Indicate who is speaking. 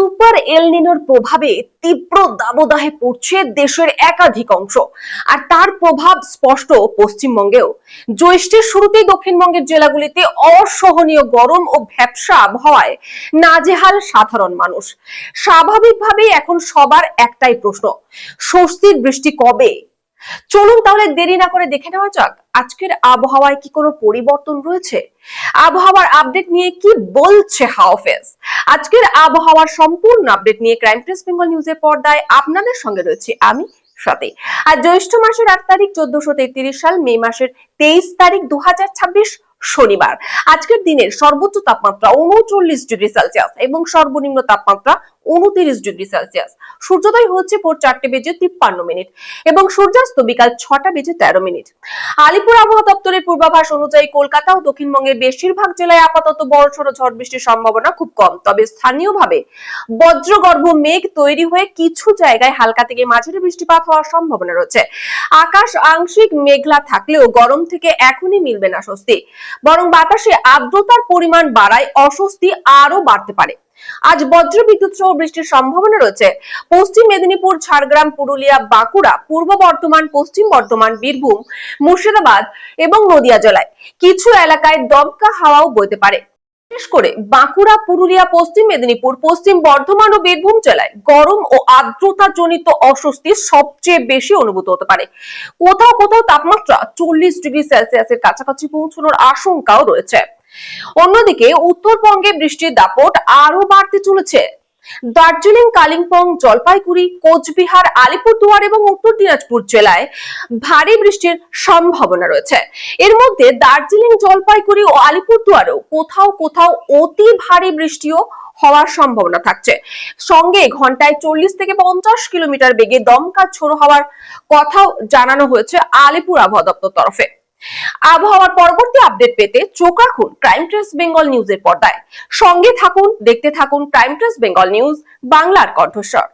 Speaker 1: Super এল নিনোর প্রভাবে তীব্র দাবদাহে পড়ছে দেশের একাধিক অংশ, আর তার প্রভাব স্পষ্ট পশ্চিমবঙ্গেও। জ্যৈষ্ঠের শুরুতেই দক্ষিণবঙ্গের জেলাগুলিতে অসহনীয় গরম ও ভ্যাপসা আবহাওয়ায় নাজেহাল সাধারণ মানুষ। স্বাভাবিকভাবেই এখন সবার একটাই প্রশ্ন, স্বস্তির বৃষ্টি কবে? চলুন তাহলে দেরি না করে দেখে নেওয়া যাক আজকের আবহাওয়ায় কি কোনো পরিবর্তন রয়েছে। আবহাওয়ার আপডেট নিয়ে কি বলছে হাওফেজ। আজকের আবহাওয়ার সম্পূর্ণ আপডেট নিয়ে ক্রাইম প্রেস বেঙ্গল নিউজের পর্দায় আপনাদের সঙ্গে রয়েছে আমি সাথে। আর জ্যৈষ্ঠ মাসের 8 তারিখ 1433 সাল, মে মাসের 23 তারিখ 2026 শনিবার। আজকের দিনের সর্বোচ্চ তাপমাত্রা 39 ডিগ্রি সেলসিয়াস এবং সর্বনিম্ন তাপমাত্রা 29 ডিগ্রি সেলসিয়াস। সূর্যোদয় হচ্ছে ভোর 4:53 এবং সূর্যাস্ত বিকাল 6:13। আলিপুর আবহাওয়া দপ্তরের পূর্বাভাস অনুযায়ী কলকাতা ও দক্ষিণবঙ্গের বেশিরভাগ জেলায় আপাতত বড়সড় ঝড় বৃষ্টির সম্ভাবনা খুব কম, তবে স্থানীয়ভাবে বজ্রগর্ভ মেঘ তৈরি হয়ে কিছু জায়গায় হালকা থেকে মাঝারি বৃষ্টিপাত হওয়ার সম্ভাবনা রয়েছে। আকাশ আংশিক মেঘলা থাকলেও গরম থেকে এখনই মিলবে না স্বস্তি, বরং বাতাসে আর্দ্রতার পরিমাণ বাড়ায় অস্বস্তি আরো বাড়তে পারে। আজ বজ্র বিদ্যুৎ সহ বৃষ্টির সম্ভাবনা রয়েছে পশ্চিম মেদিনীপুর, ঝাড়গ্রাম, পুরুলিয়া, বাঁকুড়া, পূর্ব বর্ধমান, পশ্চিম বর্ধমান, বীরভূম, মুর্শিদাবাদ এবং নদিয়া জেলায়। কিছু এলাকায় দমকা হাওয়াও বইতে পারে। বিশেষ করে বাঁকুড়া, পুরুলিয়া, পশ্চিম মেদিনীপুর, পশ্চিম বর্ধমান ও বীরভূম জেলায় গরম ও আর্দ্রতা জনিত অস্বস্তি সবচেয়ে বেশি অনুভূত হতে পারে। কোথাও কোথাও তাপমাত্রা 40 ডিগ্রি সেলসিয়াসের কাছাকাছি পৌঁছানোর আশঙ্কাও রয়েছে। অন্যদিকে উত্তরবঙ্গে বৃষ্টির দাপট আরো বাড়তে চলেছে। দার্জিলিং, কালিম্পং, জলপাইগুড়ি, কোচবিহার, আলিপুরদুয়ার এবং উত্তর দিনাজপুর জেলায় ভারী বৃষ্টির সম্ভাবনা রয়েছে। এর মধ্যে দার্জিলিং, জলপাইগুড়ি ও আলিপুরদুয়ারেও কোথাও কোথাও অতি ভারী বৃষ্টিও হওয়ার সম্ভাবনা থাকছে। সঙ্গে ঘন্টায় 40 থেকে 50 কিলোমিটার বেগে দমকা ঝোড়ো হওয়ার কথাও জানানো হয়েছে আলিপুর আবহাওয়া দপ্তর তরফে। আবহাওয়ার পরবর্তী আপডেট পেতে চোখ রাখুন ক্রাইম প্রেস বেঙ্গল নিউজের পর্দায়। সঙ্গে থাকুন, দেখতে থাকুন ক্রাইম প্রেস বেঙ্গল নিউজ, বাংলার কণ্ঠস্বর।